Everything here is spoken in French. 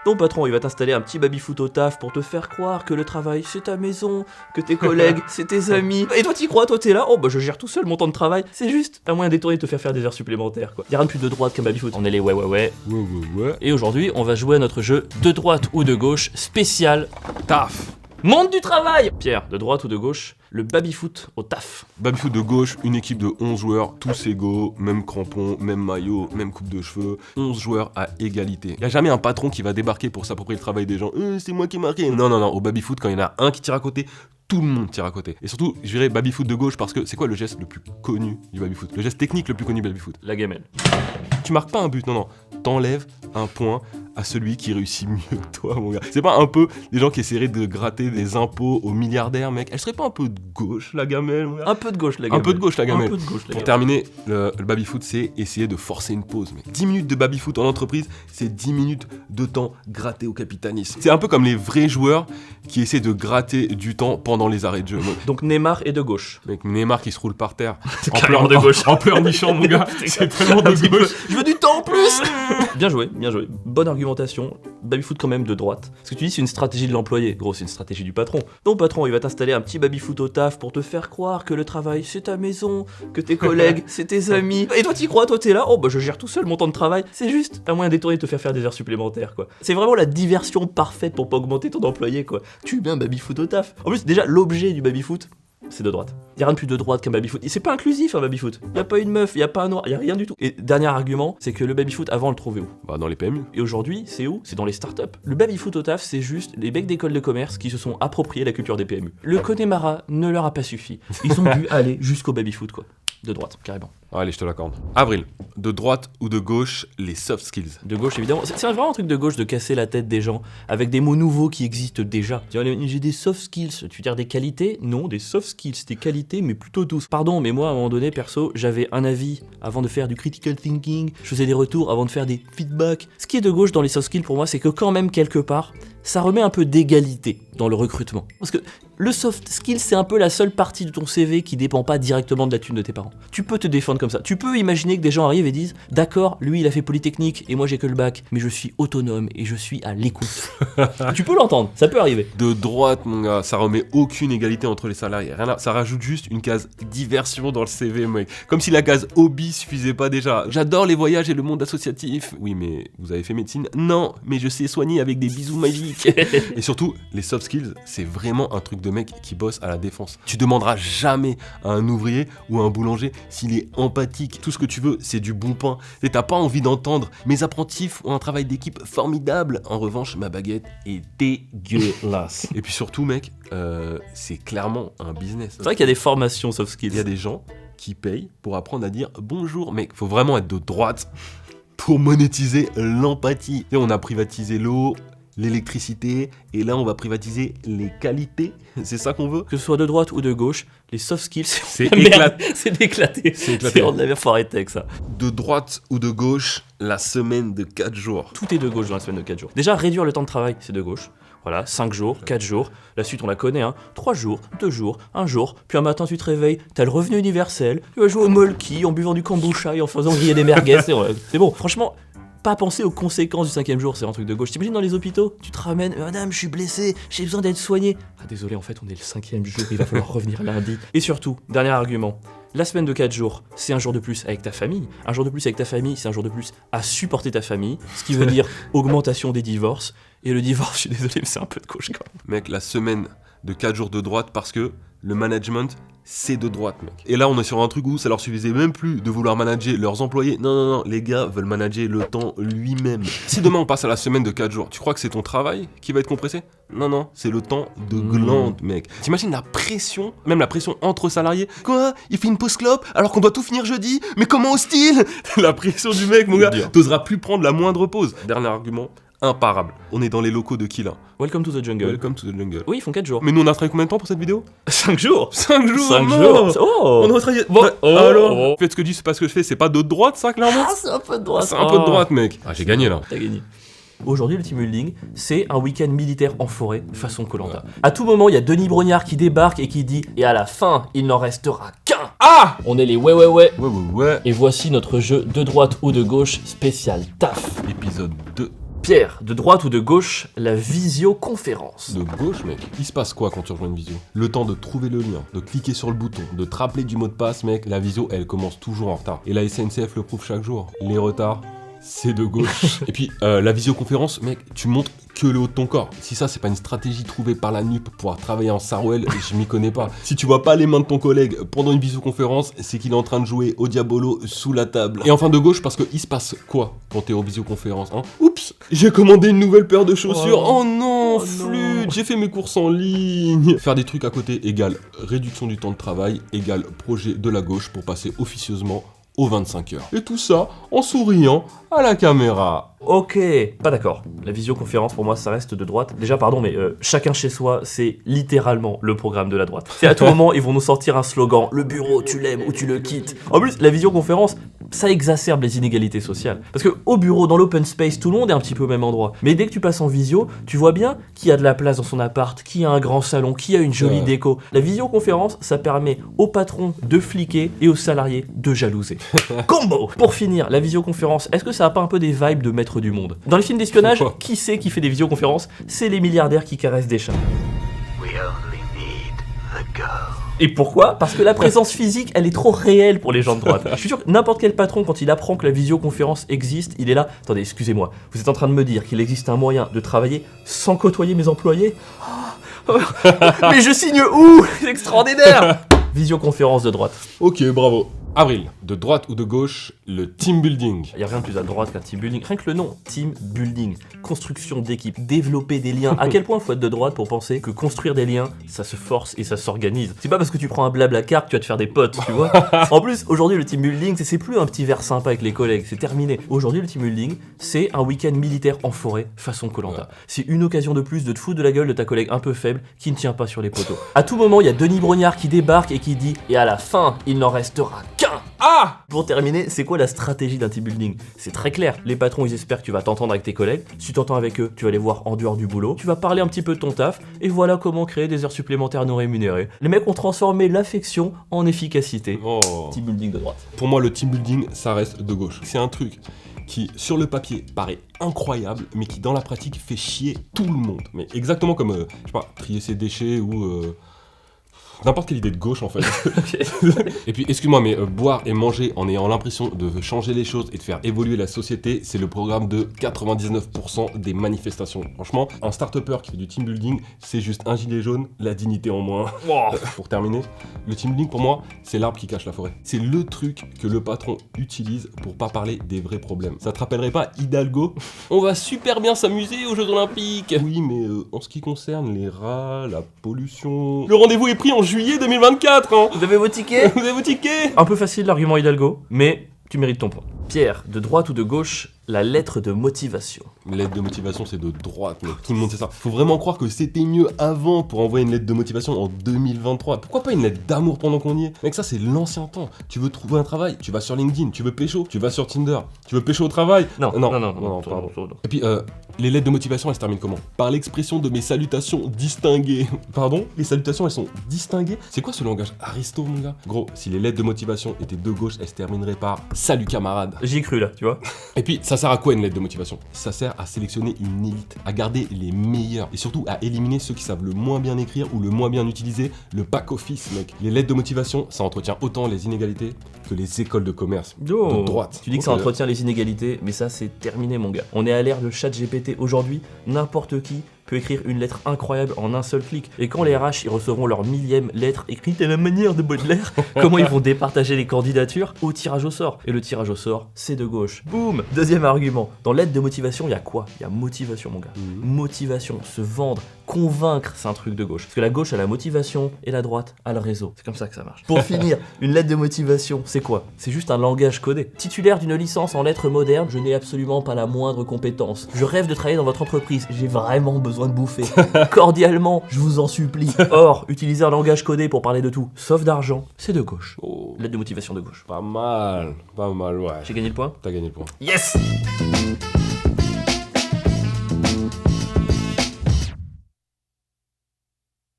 Ton patron, il va t'installer un petit baby-foot au taf pour te faire croire que le travail, c'est ta maison, que tes collègues, c'est tes amis. Et toi, t'y crois, toi, t'es là, oh bah je gère tout seul mon temps de travail. C'est juste un moyen détourné de te faire faire des heures supplémentaires, quoi. Y'a rien de plus de droite qu'un baby-foot. On est les ouais. Et aujourd'hui, on va jouer à notre jeu de droite ou de gauche spécial Taf. monde du travail. Pierre, de droite ou de gauche, le baby-foot au taf. Baby-foot de gauche, une équipe de 11 joueurs, tous égaux, même crampons, même maillot, même coupe de cheveux, 11 joueurs à égalité. Y a jamais un patron qui va débarquer pour s'approprier le travail des gens. C'est moi qui ai marqué. Non, au baby-foot, quand il y en a un qui tire à côté, tout le monde tire à côté. Et surtout, je dirais baby-foot de gauche parce que c'est quoi le geste le plus connu du baby-foot? Le geste technique le plus connu du baby-foot? La gamelle. Tu marques pas un but, non. T'enlèves un point à celui qui réussit mieux que toi, mon gars. C'est pas un peu des gens qui essaieraient de gratter des impôts aux milliardaires, mec? Elle serait pas un peu de gauche, la gamelle, mon gars? Un peu de gauche, la gamelle. Un peu de gauche, la gamelle. Un peu de gauche, la Pour gamelle. terminer, le baby-foot, c'est essayer de forcer une pause, mec. 10 minutes de baby-foot en entreprise, c'est 10 minutes de temps gratté au capitalisme. C'est un peu comme les vrais joueurs qui essaient de gratter du temps pendant les arrêts de jeu. Donc Neymar est de gauche. Mec, Neymar qui se roule par terre. Carrément de gauche. En pleurnichant, mon gars. C'est tellement de gauche. Je veux du temps en plus. Bien joué. Bonne argumentation. Baby-foot quand même de droite. Ce que tu dis, c'est une stratégie de l'employé. Gros, c'est une stratégie du patron. Ton patron, il va t'installer un petit baby-foot au taf pour te faire croire que le travail, c'est ta maison, que tes collègues, c'est tes amis. Et toi, t'y crois, toi, t'es là, oh bah je gère tout seul mon temps de travail. C'est juste un moyen détourné de te faire faire des heures supplémentaires, quoi. C'est vraiment la diversion parfaite pour pas augmenter ton employé, quoi. Tu mets un baby-foot au taf. En plus, déjà, l'objet du baby-foot, c'est de droite. Y'a rien de plus de droite qu'un baby-foot. Et c'est pas inclusif un baby-foot. Y'a pas une meuf, y'a pas un noir, y'a rien du tout. Et dernier argument, c'est que le baby-foot avant on le trouvait où? Bah, dans les PMU. Et aujourd'hui, c'est où? C'est dans les startups. Le baby-foot au taf, c'est juste les mecs d'école de commerce qui se sont appropriés la culture des PMU. Le Connemara ne leur a pas suffi. Ils ont dû aller jusqu'au baby-foot, quoi. De droite, carrément. Allez, je te l'accorde. Avril, de droite ou de gauche, les soft skills. De gauche, évidemment. C'est vraiment un truc de gauche de casser la tête des gens avec des mots nouveaux qui existent déjà. J'ai des soft skills. Tu veux dire des qualités? Non, des soft skills. Des qualités, mais plutôt douces. Pardon, mais moi, à un moment donné, perso, j'avais un avis avant de faire du critical thinking. Je faisais des retours avant de faire des feedbacks. Ce qui est de gauche dans les soft skills, pour moi, c'est que quand même, quelque part, ça remet un peu d'égalité dans le recrutement. Parce que le soft skill, c'est un peu la seule partie de ton CV qui dépend pas directement de la thune de tes parents. Tu peux te défendre comme ça. Tu peux imaginer que des gens arrivent et disent « D'accord, lui il a fait Polytechnique et moi j'ai que le bac, mais je suis autonome et je suis à l'écoute. » Tu peux l'entendre, ça peut arriver. De droite, mon gars, ça remet aucune égalité entre les salariés. Rien là, ça rajoute juste une case diversion dans le CV, mec. Comme si la case hobby suffisait pas déjà. J'adore les voyages et le monde associatif. Oui, mais vous avez fait médecine? Non, mais je sais soigner avec des bisous magiques. Et surtout, les soft skills, c'est vraiment un truc de mec qui bosse à la défense. Tu demanderas jamais à un ouvrier ou à un boulanger s'il est empathique. Tout ce que tu veux, c'est du bon pain. Et t'as pas envie d'entendre « Mes apprentis ont un travail d'équipe formidable. En revanche, ma baguette est dégueulasse. » Et puis surtout, mec, c'est clairement un business. C'est vrai qu'il y a des formations soft skills. Il y a des gens qui payent pour apprendre à dire « Bonjour ». Mec, faut vraiment être de droite pour monétiser l'empathie. Et on a privatisé l'eau, l'électricité, et là on va privatiser les qualités. C'est ça qu'on veut? Que ce soit de droite ou de gauche, les soft skills, C'est merde, c'est éclaté. C'est éclaté. On avait faut arrêter avec ça. De droite ou de gauche, la semaine de 4 jours. Tout est de gauche dans la semaine de 4 jours. Déjà, réduire le temps de travail, c'est de gauche. Voilà, 5 jours, 4 jours. La suite, on la connaît, hein. 3 jours, 2 jours, 1 jour. Puis un matin, tu te réveilles, t'as le revenu universel. Tu vas jouer au molki en buvant du kombucha et en faisant griller des merguez. C'est bon, franchement. Pas penser aux conséquences du 5e jour, c'est un truc de gauche. T'imagines dans les hôpitaux, tu te ramènes, madame, je suis blessé, j'ai besoin d'être soigné. Ah désolé, en fait, on est le 5e jour, il va falloir revenir lundi. Et surtout, dernier argument, la semaine de 4 jours, c'est un jour de plus avec ta famille. Un jour de plus avec ta famille, c'est un jour de plus à supporter ta famille, ce qui veut dire augmentation des divorces. Et le divorce, je suis désolé, mais c'est un peu de gauche quand même. Mec, la semaine de 4 jours de droite parce que le management, c'est de droite, mec. Et là, on est sur un truc où ça leur suffisait même plus de vouloir manager leurs employés. Non, les gars veulent manager le temps lui-même. Si demain on passe à la semaine de 4 jours, tu crois que c'est ton travail qui va être compressé? Non, c'est le temps de glande, mec. T'imagines la pression, même la pression entre salariés? Quoi? Il fait une pause clope alors qu'on doit tout finir jeudi? Mais comment hostile? La pression du mec, mon gars. T'oseras plus prendre la moindre pause. Dernier argument, imparable. On est dans les locaux de qui là? Welcome to the jungle. Welcome to the jungle. Oui, ils font 4 jours. Mais nous on a travaillé combien de temps pour cette vidéo? 5 jours 5 jours 5 non. jours Oh On a travaillé... Bon, alors faites ce que je dis, c'est pas ce que je fais, c'est pas de droite ça clairement? Ah, c'est un peu de droite. C'est un peu de droite, mec. Ah, j'ai gagné là. T'as gagné. Aujourd'hui, le team building, c'est un week-end militaire en forêt, façon Koh-Lanta. À tout moment, il y a Denis Brognard qui débarque et qui dit « Et à la fin, il n'en restera qu'un !» Ah! On est les ouais. Ouais. Et voici notre jeu de droite ou de gauche spécial taf. Épisode 2. Pierre, de droite ou de gauche, la visioconférence. De gauche, mec. Il se passe quoi quand tu rejoins une visio? Le temps de trouver le lien, de cliquer sur le bouton, de te rappeler du mot de passe, mec. La visio, elle commence toujours en retard. Et la SNCF le prouve chaque jour. Les retards, c'est de gauche. Et puis, la visioconférence, mec, tu montres que le haut de ton corps. Si ça, c'est pas une stratégie trouvée par la NUP pour pouvoir travailler en Sarouel, je m'y connais pas. Si tu vois pas les mains de ton collègue pendant une visioconférence, c'est qu'il est en train de jouer au Diabolo sous la table. Et enfin de gauche, parce que il se passe quoi quand t'es en visioconférence, hein? Oups, j'ai commandé une nouvelle paire de chaussures. Oh non, flûte, j'ai fait mes courses en ligne. Faire des trucs à côté égale réduction du temps de travail, égale projet de la gauche pour passer officieusement aux 25 heures. Et tout ça en souriant à la caméra. Ok, pas d'accord. La visioconférence, pour moi, ça reste de droite. Déjà, pardon, mais chacun chez soi, c'est littéralement le programme de la droite. C'est à tout moment, ils vont nous sortir un slogan. Le bureau, tu l'aimes ou tu le quittes. En plus, la visioconférence, ça exacerbe les inégalités sociales. Parce que au bureau, dans l'open space, tout le monde est un petit peu au même endroit. Mais dès que tu passes en visio, tu vois bien qui a de la place dans son appart, qui a un grand salon, qui a une jolie déco. La visioconférence, ça permet aux patrons de fliquer et aux salariés de jalouser. Combo! Pour finir, la visioconférence, est-ce que ça a pas un peu des vibes de maître du monde? Dans les films d'espionnage, qui c'est qui fait des visioconférences? C'est les milliardaires qui caressent des chats. We only need the girl. Et pourquoi? Parce que la présence physique, elle est trop réelle pour les gens de droite. Je suis sûr que n'importe quel patron, quand il apprend que la visioconférence existe, il est là. Attendez, excusez-moi, vous êtes en train de me dire qu'il existe un moyen de travailler sans côtoyer mes employés? Mais je signe où? C'est extraordinaire! Visioconférence de droite. Ok, bravo. Avril, de droite ou de gauche, le team building. Il n'y a rien de plus à droite qu'un team building. Rien que le nom, team building. Construction d'équipe, développer des liens. À quel point faut être de droite pour penser que construire des liens, ça se force et ça s'organise. C'est pas parce que tu prends un blabla car que tu vas te faire des potes, tu vois. En plus, aujourd'hui, le team building, c'est plus un petit verre sympa avec les collègues, c'est terminé. Aujourd'hui, le team building, c'est un week-end militaire en forêt, façon Koh-Lanta. Ouais. C'est une occasion de plus de te foutre de la gueule de ta collègue un peu faible qui ne tient pas sur les poteaux. À tout moment, il y a Denis Brognard qui débarque et qui dit « Et à la fin, il n'en restera qu'un !» Ah! Pour terminer, c'est quoi la stratégie d'un team building? C'est très clair. Les patrons, ils espèrent que tu vas t'entendre avec tes collègues. Si tu t'entends avec eux, tu vas les voir en dehors du boulot. Tu vas parler un petit peu de ton taf. Et voilà comment créer des heures supplémentaires non rémunérées. Les mecs ont transformé l'affection en efficacité. Oh. Team building de droite. Pour moi, le team building, ça reste de gauche. C'est un truc qui, sur le papier, paraît incroyable, mais qui, dans la pratique, fait chier tout le monde. Mais exactement comme, je sais pas, trier ses déchets ou... n'importe quelle idée de gauche en fait. Et puis excuse-moi mais boire et manger en ayant l'impression de changer les choses et de faire évoluer la société, c'est le programme de 99% des manifestations. Franchement, un start-upper qui fait du team building, c'est juste un gilet jaune, la dignité en moins. Pour terminer, le team building pour moi, c'est l'arbre qui cache la forêt. C'est le truc que le patron utilise pour pas parler des vrais problèmes. Ça te rappellerait pas Hidalgo? On va super bien s'amuser aux Jeux Olympiques. Oui mais en ce qui concerne les rats, la pollution... Le rendez-vous est pris en juillet 2024, hein. Vous avez vos tickets? Vous avez vos tickets? Un peu facile l'argument Hidalgo, mais tu mérites ton point. Pierre, de droite ou de gauche, la lettre de motivation. Lettre de motivation, c'est de droite, mec. Tout le monde sait ça. Faut vraiment croire que c'était mieux avant pour envoyer une lettre de motivation en 2023. Pourquoi pas une lettre d'amour pendant qu'on y est? Mec, ça c'est l'ancien temps. Tu veux trouver un travail, tu vas sur LinkedIn. Tu veux pécho, tu vas sur Tinder. Tu veux pécho au travail? Non. Pardon. Et puis, les lettres de motivation, elles se terminent comment? Par l'expression de mes salutations distinguées. Pardon? Les salutations, elles sont distinguées? C'est quoi ce langage aristo, mon gars? Gros, si les lettres de motivation étaient de gauche, elles se termineraient par salut camarade. J'y ai cru là, tu vois. Et puis, ça sert à quoi une lettre de motivation? Ça sert à sélectionner une élite, à garder les meilleurs et surtout à éliminer ceux qui savent le moins bien écrire ou le moins bien utiliser le back-office, mec. Les lettres de motivation, ça entretient autant les inégalités que les écoles de commerce de droite. Tu dis que ça entretient les inégalités, mais ça c'est terminé mon gars. On est à l'ère de ChatGPT aujourd'hui, n'importe qui peut écrire une lettre incroyable en un seul clic. Et quand les RH ils recevront leur 1000e lettre écrite à la manière de Baudelaire, comment ils vont départager les candidatures au tirage au sort. Et le tirage au sort, c'est de gauche. Boum! Deuxième argument. Dans lettre de motivation, il y a quoi? Il y a motivation, mon gars. Motivation, se vendre, convaincre, c'est un truc de gauche. Parce que la gauche a la motivation et la droite a le réseau. C'est comme ça que ça marche. Pour finir, une lettre de motivation, c'est quoi? C'est juste un langage codé. Titulaire d'une licence en lettres modernes, je n'ai absolument pas la moindre compétence. Je rêve de travailler dans votre entreprise. J'ai vraiment besoin de bouffer. Cordialement, je vous en supplie. Or, utiliser un langage codé pour parler de tout, sauf d'argent, c'est de gauche. Lettre de motivation de gauche. Pas mal, ouais. J'ai gagné le point? T'as gagné le point. Yes!